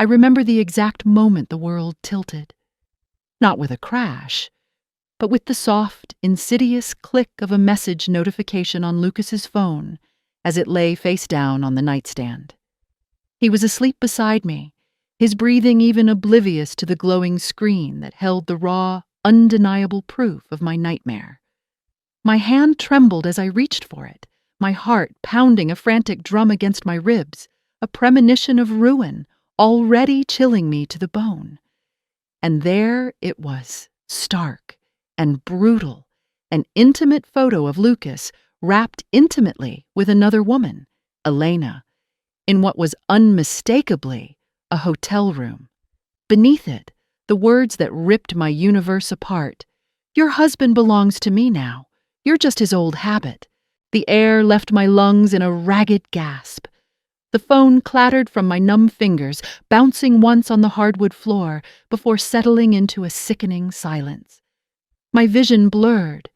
I remember the exact moment the world tilted. Not with a crash, but with the soft, insidious click of a message notification on Lucas's phone as it lay face down on the nightstand. He was asleep beside me, his breathing even oblivious to the glowing screen that held the raw, undeniable proof of my nightmare. My hand trembled as I reached for it, my heart pounding a frantic drum against my ribs, a premonition of ruin already chilling me to the bone. And there it was, stark and brutal, an intimate photo of Lucas wrapped intimately with another woman, Elena, in what was unmistakably a hotel room. Beneath it, the words that ripped my universe apart. "Your husband belongs to me now. You're just his old habit." The air left my lungs in a ragged gasp. The phone clattered from my numb fingers, bouncing once on the hardwood floor before settling into a sickening silence. My vision blurred,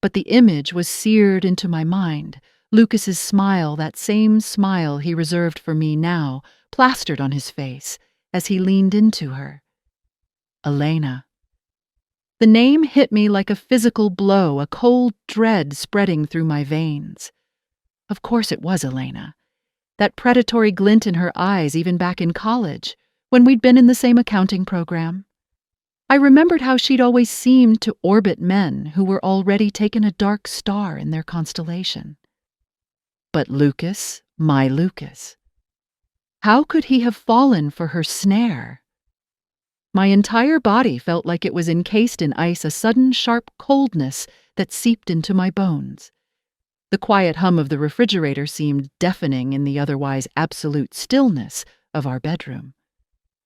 but the image was seared into my mind. Lucas's smile, that same smile he reserved for me now, plastered on his face as he leaned into her. Elena. The name hit me like a physical blow, a cold dread spreading through my veins. Of course it was Elena. That predatory glint in her eyes even back in college, when we'd been in the same accounting program. I remembered how she'd always seemed to orbit men who were already taken a dark star in their constellation. But Lucas, my Lucas. How could he have fallen for her snare? My entire body felt like it was encased in ice, a sudden sharp coldness that seeped into my bones. The quiet hum of the refrigerator seemed deafening in the otherwise absolute stillness of our bedroom.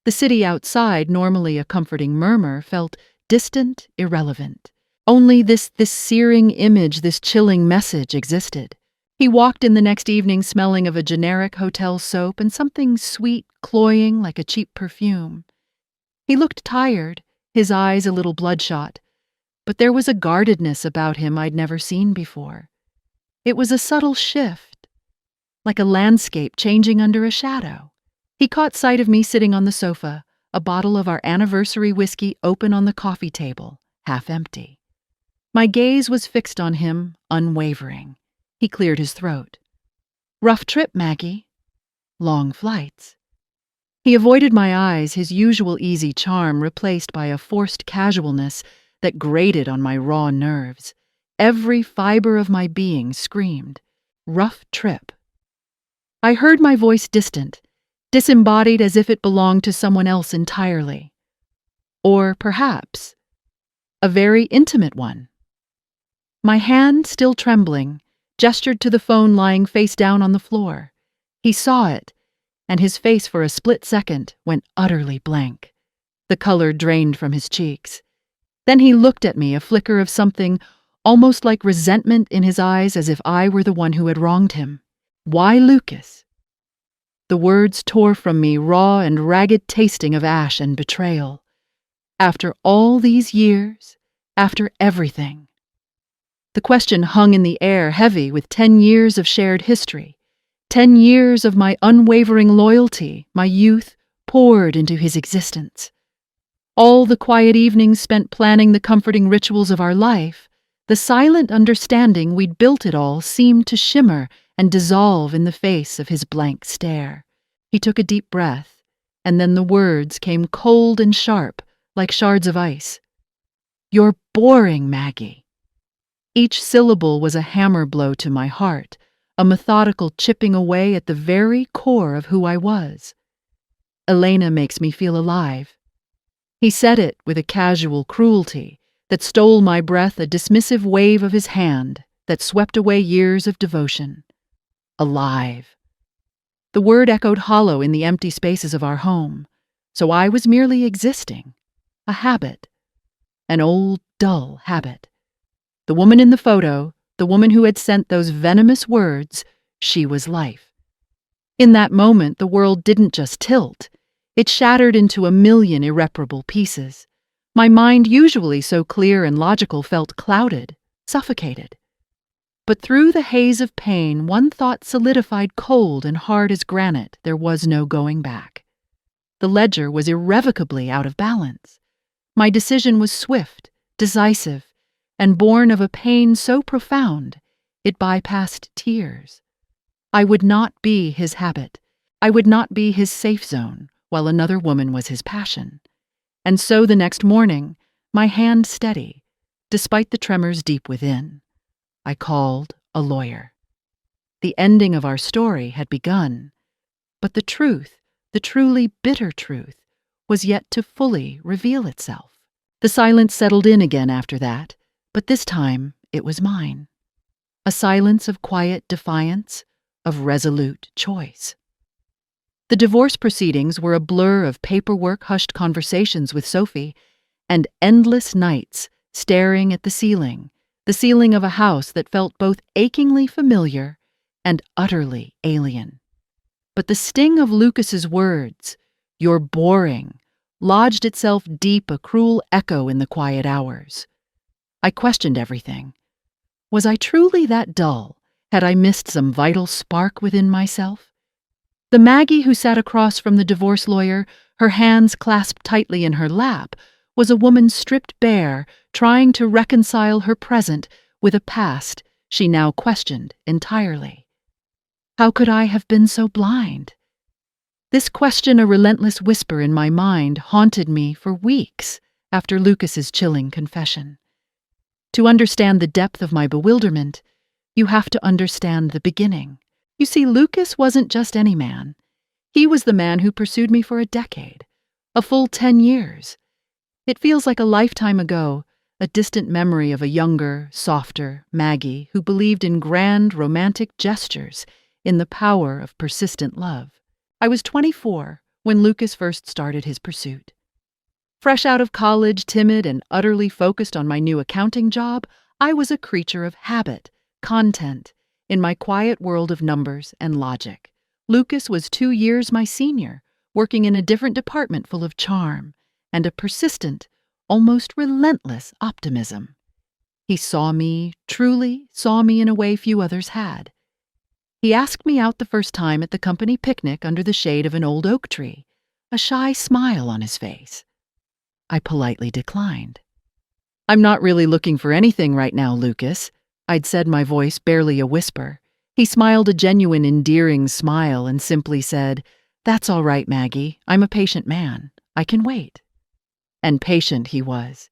The city outside, normally a comforting murmur, felt distant, irrelevant. Only this searing image, this chilling message existed. He walked in the next evening smelling of a generic hotel soap and something sweet, cloying like a cheap perfume. He looked tired, his eyes a little bloodshot, but there was a guardedness about him I'd never seen before. It was a subtle shift, like a landscape changing under a shadow. He caught sight of me sitting on the sofa, a bottle of our anniversary whiskey open on the coffee table, half empty. My gaze was fixed on him, unwavering. He cleared his throat. "Rough trip, Maggie." "Long flights." He avoided my eyes, his usual easy charm replaced by a forced casualness that grated on my raw nerves. Every fiber of my being screamed, "Rough trip." I heard my voice distant, disembodied as if it belonged to someone else entirely. Or perhaps a very intimate one. My hand, still trembling, gestured to the phone lying face down on the floor. He saw it, and his face for a split second went utterly blank. The color drained from his cheeks. Then he looked at me, a flicker of something almost like resentment in his eyes, as if I were the one who had wronged him. "Why, Lucas?" The words tore from me, raw and ragged, tasting of ash and betrayal. After all these years, after everything. The question hung in the air, heavy with 10 years of shared history. 10 years of my unwavering loyalty, my youth, poured into his existence. All the quiet evenings spent planning the comforting rituals of our life, the silent understanding we'd built it all seemed to shimmer and dissolve in the face of his blank stare. He took a deep breath, and then the words came cold and sharp, like shards of ice. "You're boring, Maggie." Each syllable was a hammer blow to my heart, a methodical chipping away at the very core of who I was. "Elena makes me feel alive." He said it with a casual cruelty that stole my breath, a dismissive wave of his hand that swept away years of devotion. Alive. The word echoed hollow in the empty spaces of our home, so I was merely existing, a habit, an old, dull habit. The woman in the photo, the woman who had sent those venomous words, she was life. In that moment, the world didn't just tilt. It shattered into a million irreparable pieces. My mind, usually so clear and logical, felt clouded, suffocated. But through the haze of pain, one thought solidified cold and hard as granite. There was no going back. The ledger was irrevocably out of balance. My decision was swift, decisive, and born of a pain so profound it bypassed tears. I would not be his habit. I would not be his safe zone while another woman was his passion. And so the next morning, my hand steady, despite the tremors deep within, I called a lawyer. The ending of our story had begun, but the truth, the truly bitter truth, was yet to fully reveal itself. The silence settled in again after that, but this time it was mine. A silence of quiet defiance, of resolute choice. The divorce proceedings were a blur of paperwork-hushed conversations with Sophie and endless nights staring at the ceiling of a house that felt both achingly familiar and utterly alien. But the sting of Lucas's words, "You're boring," lodged itself deep, a cruel echo in the quiet hours. I questioned everything. Was I truly that dull? Had I missed some vital spark within myself? The Maggie who sat across from the divorce lawyer, her hands clasped tightly in her lap, was a woman stripped bare, trying to reconcile her present with a past she now questioned entirely. How could I have been so blind? This question, a relentless whisper in my mind, haunted me for weeks after Lucas's chilling confession. To understand the depth of my bewilderment, you have to understand the beginning. You see, Lucas wasn't just any man. He was the man who pursued me for a decade, a full 10 years. It feels like a lifetime ago, a distant memory of a younger, softer Maggie who believed in grand, romantic gestures, in the power of persistent love. I was 24 when Lucas first started his pursuit. Fresh out of college, timid and utterly focused on my new accounting job, I was a creature of habit, content, in my quiet world of numbers and logic. Lucas was 2 years my senior, working in a different department full of charm and a persistent, almost relentless optimism. He saw me, truly saw me in a way few others had. He asked me out the first time at the company picnic under the shade of an old oak tree, a shy smile on his face. I politely declined. "I'm not really looking for anything right now, Lucas," I'd said, my voice barely a whisper. He smiled a genuine, endearing smile and simply said, "That's all right, Maggie. I'm a patient man. I can wait." And patient he was.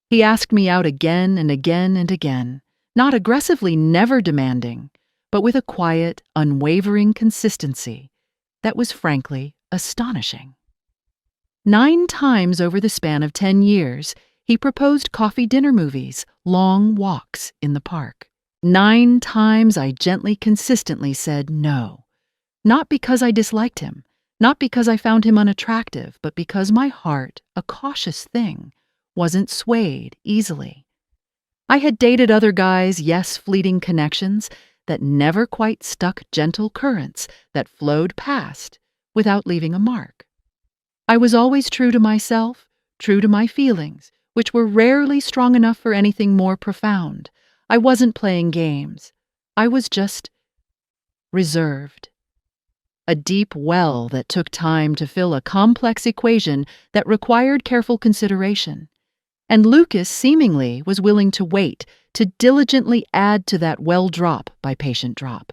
He asked me out again and again and again, not aggressively, never demanding, but with a quiet, unwavering consistency that was frankly astonishing. 9 times over the span of 10 years, he proposed coffee dinner movies, long walks in the park. 9 times I gently, consistently said no. Not because I disliked him, not because I found him unattractive, but because my heart, a cautious thing, wasn't swayed easily. I had dated other guys, yes, fleeting connections, that never quite stuck, gentle currents that flowed past without leaving a mark. I was always true to myself, true to my feelings, which were rarely strong enough for anything more profound. I wasn't playing games. I was just reserved. A deep well that took time to fill, a complex equation that required careful consideration. And Lucas seemingly was willing to wait, to diligently add to that well drop by patient drop.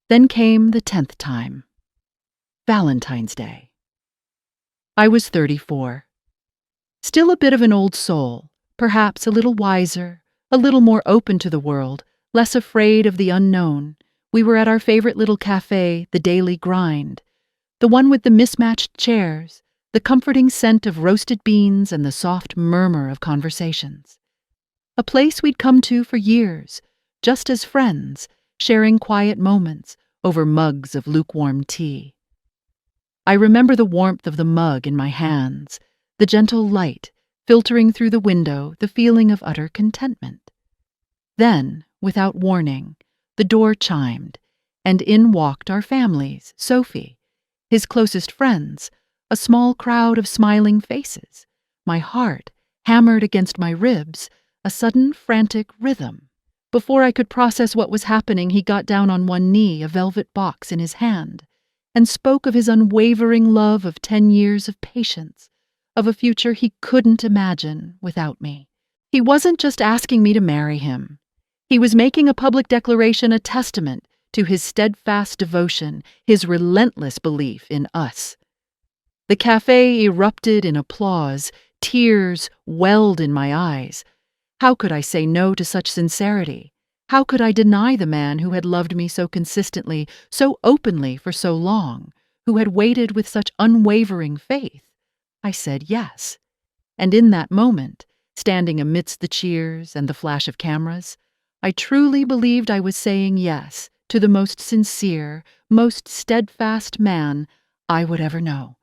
Then came the 10th time. Valentine's Day. I was 34. Still a bit of an old soul, perhaps a little wiser, a little more open to the world, less afraid of the unknown. We were at our favorite little cafe, the Daily Grind, the one with the mismatched chairs, the comforting scent of roasted beans and the soft murmur of conversations. A place we'd come to for years, just as friends, sharing quiet moments over mugs of lukewarm tea. I remember the warmth of the mug in my hands, the gentle light filtering through the window, the feeling of utter contentment. Then, without warning, the door chimed, and in walked our families, Sophie, his closest friends, a small crowd of smiling faces. My heart hammered against my ribs, a sudden frantic rhythm. Before I could process what was happening, he got down on one knee, a velvet box in his hand, and spoke of his unwavering love of 10 years of patience, of a future he couldn't imagine without me. He wasn't just asking me to marry him. He was making a public declaration a testament to his steadfast devotion, his relentless belief in us. The cafe erupted in applause, tears welled in my eyes. How could I say no to such sincerity? How could I deny the man who had loved me so consistently, so openly for so long, who had waited with such unwavering faith? I said yes. And in that moment, standing amidst the cheers and the flash of cameras, I truly believed I was saying yes to the most sincere, most steadfast man I would ever know.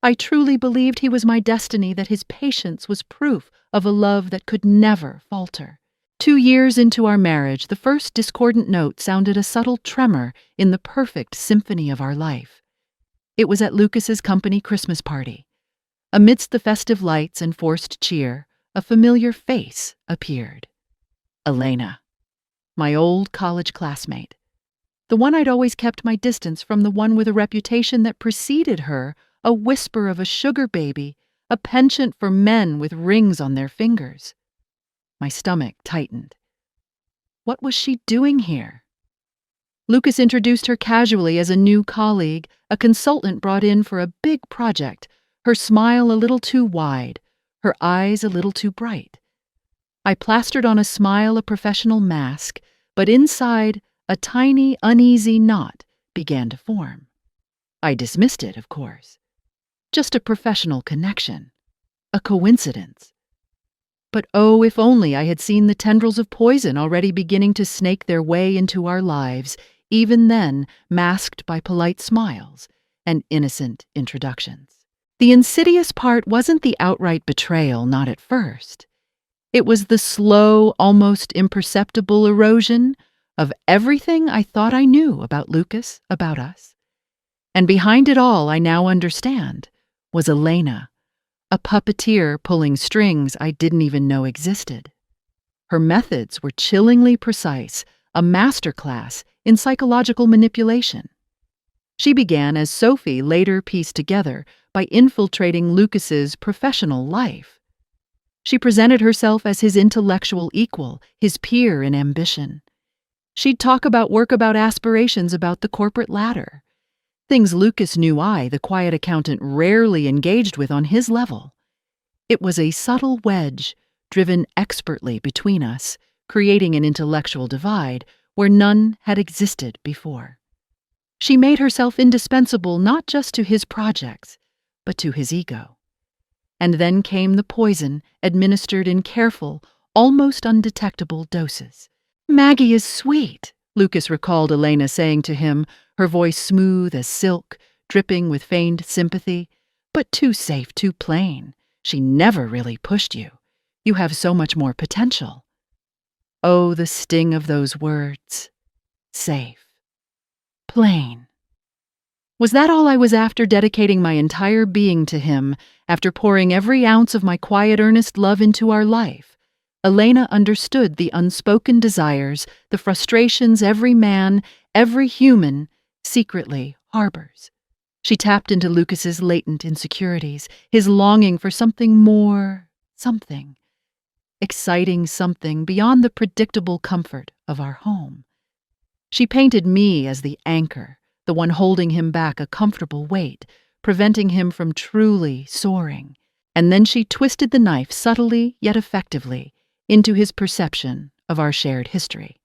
I truly believed he was my destiny, that his patience was proof of a love that could never falter. 2 years into our marriage, the first discordant note sounded a subtle tremor in the perfect symphony of our life. It was at Lucas's company Christmas party. Amidst the festive lights and forced cheer, a familiar face appeared. Elena, my old college classmate. The one I'd always kept my distance from, the one with a reputation that preceded her, a whisper of a sugar baby, a penchant for men with rings on their fingers. My stomach tightened. What was she doing here? Lucas introduced her casually as a new colleague, a consultant brought in for a big project, her smile a little too wide, her eyes a little too bright. I plastered on a smile, a professional mask, but inside, a tiny, uneasy knot began to form. I dismissed it, of course. Just a professional connection. A coincidence. But oh, if only I had seen the tendrils of poison already beginning to snake their way into our lives, even then masked by polite smiles and innocent introductions. The insidious part wasn't the outright betrayal, not at first. It was the slow, almost imperceptible erosion of everything I thought I knew about Lucas, about us. And behind it all, I now understand, was Elena, a puppeteer pulling strings I didn't even know existed. Her methods were chillingly precise, a masterclass in psychological manipulation. She began, as Sophie later pieced together, by infiltrating Lucas's professional life. She presented herself as his intellectual equal, his peer in ambition. She'd talk about work, about aspirations, about the corporate ladder. Things Lucas knew I, the quiet accountant, rarely engaged with on his level. It was a subtle wedge, driven expertly between us, creating an intellectual divide where none had existed before. She made herself indispensable not just to his projects, but to his ego. And then came the poison, administered in careful, almost undetectable doses. "Maggie is sweet," Lucas recalled Elena saying to him, her voice smooth as silk, dripping with feigned sympathy, "but too safe, too plain. She never really pushed you. You have so much more potential." Oh, the sting of those words. Safe. Plain. Was that all I was after, dedicating my entire being to him, after pouring every ounce of my quiet, earnest love into our life? Elena understood the unspoken desires, the frustrations every man, every human, secretly harbors. She tapped into Lucas's latent insecurities, his longing for something more, something. Exciting something beyond the predictable comfort of our home. She painted me as the anchor, the one holding him back a comfortable weight, preventing him from truly soaring. And then she twisted the knife subtly yet effectively into his perception of our shared history.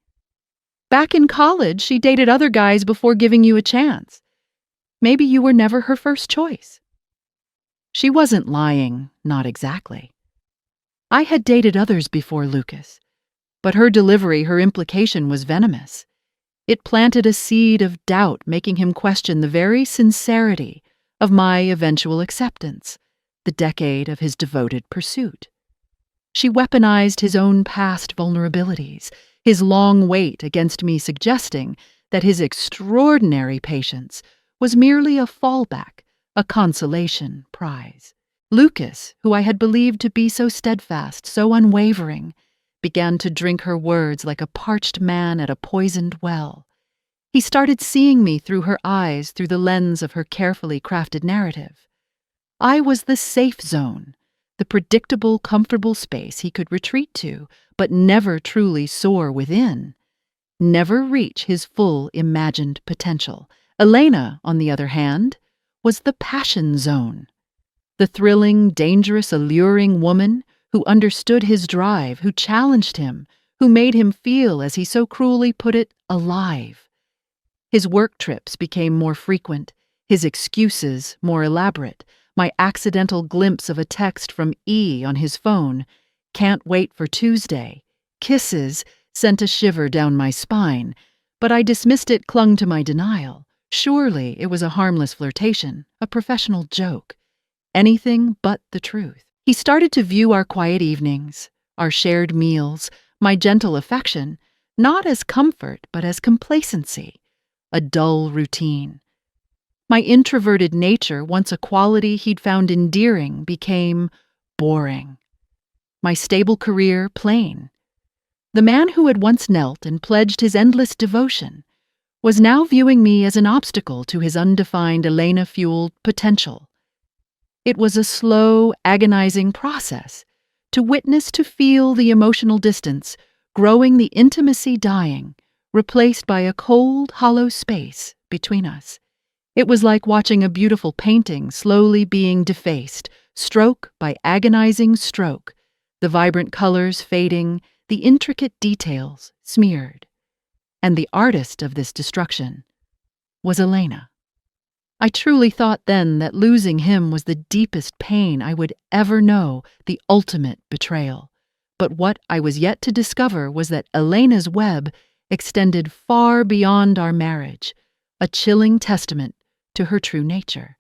"Back in college, she dated other guys before giving you a chance. Maybe you were never her first choice." She wasn't lying, not exactly. I had dated others before Lucas, but her delivery, her implication was venomous. It planted a seed of doubt, making him question the very sincerity of my eventual acceptance, the decade of his devoted pursuit. She weaponized his own past vulnerabilities, his long wait against me, suggesting that his extraordinary patience was merely a fallback, a consolation prize. Lucas, who I had believed to be so steadfast, so unwavering, began to drink her words like a parched man at a poisoned well. He started seeing me through her eyes, through the lens of her carefully crafted narrative. I was the safe zone, the predictable, comfortable space he could retreat to, but never truly soar within, never reach his full imagined potential. Elena, on the other hand, was the passion zone, the thrilling, dangerous, alluring woman who understood his drive, who challenged him, who made him feel, as he so cruelly put it, alive. His work trips became more frequent, his excuses more elaborate. My accidental glimpse of a text from E on his phone, "Can't wait for Tuesday," kisses, sent a shiver down my spine, but I dismissed it, clung to my denial. Surely it was a harmless flirtation, a professional joke. Anything but the truth. He started to view our quiet evenings, our shared meals, my gentle affection, not as comfort but as complacency, a dull routine. My introverted nature, once a quality he'd found endearing, became boring. My stable career plain. The man who had once knelt and pledged his endless devotion was now viewing me as an obstacle to his undefined, Elena-fueled potential. It was a slow, agonizing process, to witness, to feel the emotional distance, growing, the intimacy dying, replaced by a cold, hollow space between us. It was like watching a beautiful painting slowly being defaced, stroke by agonizing stroke, the vibrant colors fading, the intricate details smeared. And the artist of this destruction was Elena. I truly thought then that losing him was the deepest pain I would ever know, the ultimate betrayal. But what I was yet to discover was that Elena's web extended far beyond our marriage, a chilling testament to her true nature,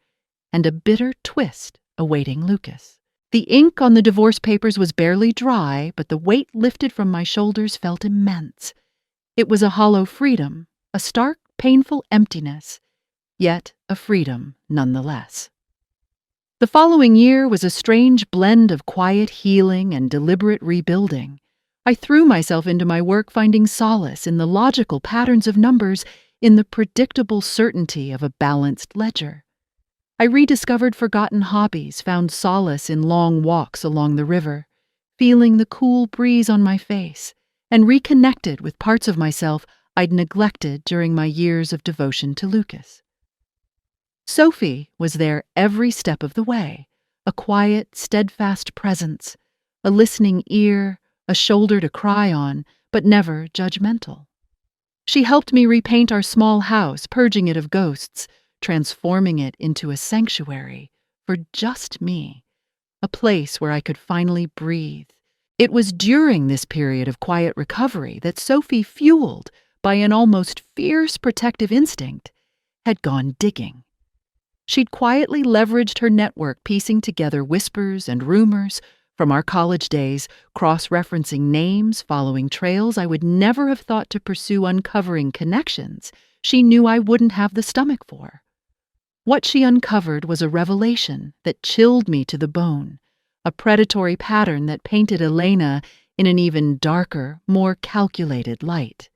and a bitter twist awaiting Lucas. The ink on the divorce papers was barely dry, but the weight lifted from my shoulders felt immense. It was a hollow freedom, a stark, painful emptiness, yet a freedom nonetheless. The following year was a strange blend of quiet healing and deliberate rebuilding. I threw myself into my work, finding solace in the logical patterns of numbers, in the predictable certainty of a balanced ledger. I rediscovered forgotten hobbies, found solace in long walks along the river, feeling the cool breeze on my face, and reconnected with parts of myself I'd neglected during my years of devotion to Lucas. Sophie was there every step of the way, a quiet, steadfast presence, a listening ear, a shoulder to cry on, but never judgmental. She helped me repaint our small house, purging it of ghosts, transforming it into a sanctuary for just me, a place where I could finally breathe. It was during this period of quiet recovery that Sophie, fueled by an almost fierce protective instinct, had gone digging. She'd quietly leveraged her network, piecing together whispers and rumors from our college days, cross-referencing names, following trails I would never have thought to pursue, uncovering connections she knew I wouldn't have the stomach for. What she uncovered was a revelation that chilled me to the bone, a predatory pattern that painted Elena in an even darker, more calculated light.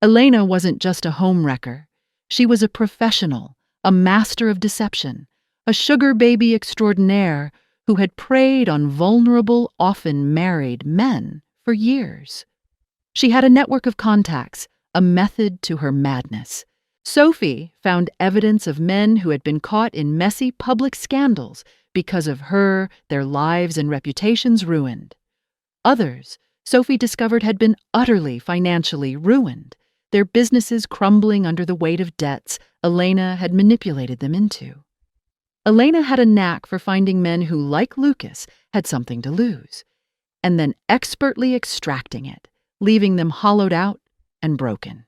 Elena wasn't just a homewrecker. She was a professional, a master of deception, a sugar baby extraordinaire who had preyed on vulnerable, often married men for years. She had a network of contacts, a method to her madness. Sophie found evidence of men who had been caught in messy public scandals because of her, their lives and reputations ruined. Others, Sophie discovered, had been utterly financially ruined, their businesses crumbling under the weight of debts Elena had manipulated them into. Elena had a knack for finding men who, like Lucas, had something to lose, and then expertly extracting it, leaving them hollowed out and broken.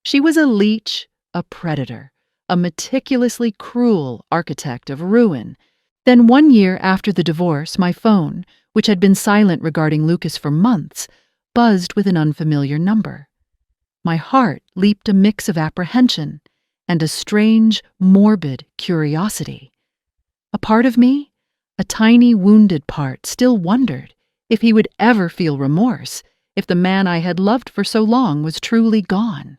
She was a leech, a predator, a meticulously cruel architect of ruin. Then 1 year after the divorce, my phone, which had been silent regarding Lucas for months, buzzed with an unfamiliar number. My heart leaped a mix of apprehension and a strange, morbid curiosity. A part of me, a tiny wounded part, still wondered if he would ever feel remorse, if the man I had loved for so long was truly gone.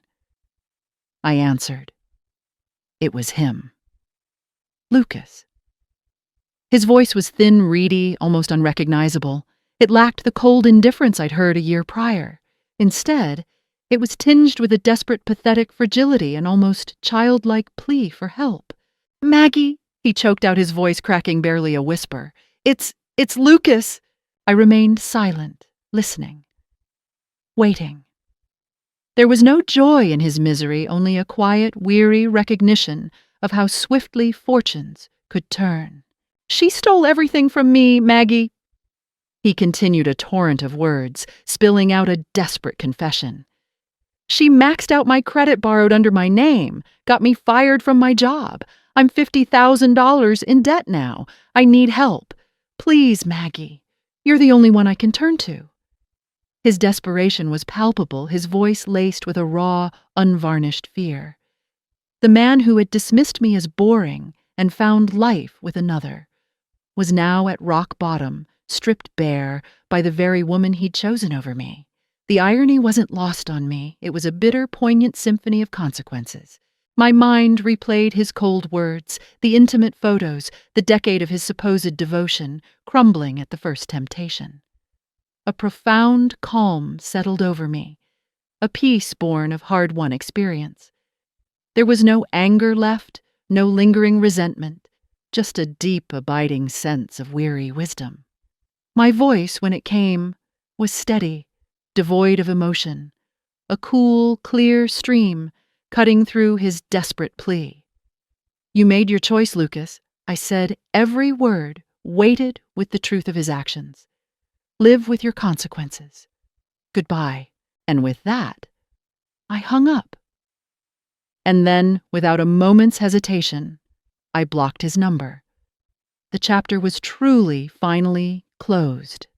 I answered. It was him. Lucas. His voice was thin, reedy, almost unrecognizable. It lacked the cold indifference I'd heard a year prior. Instead, it was tinged with a desperate, pathetic fragility and almost childlike plea for help. "Maggie," he choked out, his voice cracking barely a whisper. It's Lucas." I remained silent, listening, waiting. There was no joy in his misery, only a quiet, weary recognition of how swiftly fortunes could turn. "She stole everything from me, Maggie." He continued a torrent of words, spilling out a desperate confession. "She maxed out my credit borrowed under my name, got me fired from my job. I'm $50,000 in debt now. I need help. Please, Maggie, you're the only one I can turn to." His desperation was palpable, his voice laced with a raw, unvarnished fear. The man who had dismissed me as boring and found life with another was now at rock bottom, stripped bare by the very woman he'd chosen over me. The irony wasn't lost on me. It was a bitter, poignant symphony of consequences. My mind replayed his cold words, the intimate photos, the decade of his supposed devotion, crumbling at the first temptation. A profound calm settled over me, a peace born of hard-won experience. There was no anger left, no lingering resentment, just a deep, abiding sense of weary wisdom. My voice, when it came, was steady, devoid of emotion, a cool, clear stream cutting through his desperate plea. "You made your choice, Lucas," I said, every word weighted with the truth of his actions. "Live with your consequences. Goodbye." And with that, I hung up. And then, without a moment's hesitation, I blocked his number. The chapter was truly, finally closed.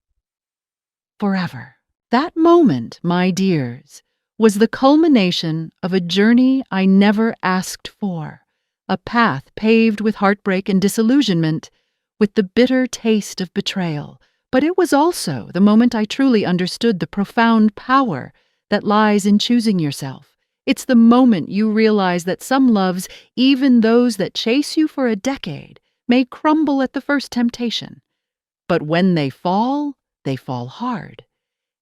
Forever. That moment, my dears, was the culmination of a journey I never asked for, a path paved with heartbreak and disillusionment, with the bitter taste of betrayal. But it was also the moment I truly understood the profound power that lies in choosing yourself. It's the moment you realize that some loves, even those that chase you for a decade, may crumble at the first temptation. But when they fall hard.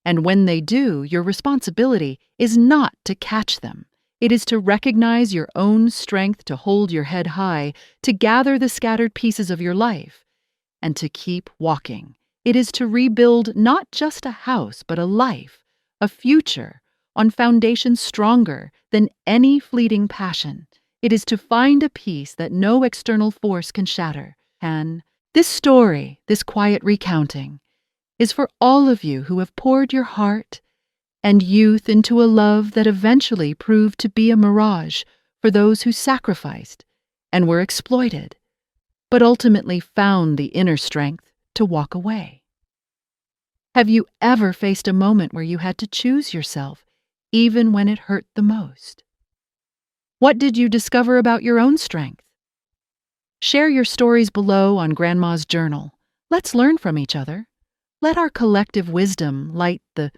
And when they do, your responsibility is not to catch them. It is to recognize your own strength, to hold your head high, to gather the scattered pieces of your life, and to keep walking. It is to rebuild not just a house, but a life, a future, on foundations stronger than any fleeting passion. It is to find a peace that no external force can shatter. And this story, this quiet recounting, is for all of you who have poured your heart and youth into a love that eventually proved to be a mirage, for those who sacrificed and were exploited, but ultimately found the inner strength to walk away. Have you ever faced a moment where you had to choose yourself, even when it hurt the most? What did you discover about your own strength? Share your stories below on Grandma's Journal. Let's learn from each other. Let our collective wisdom light the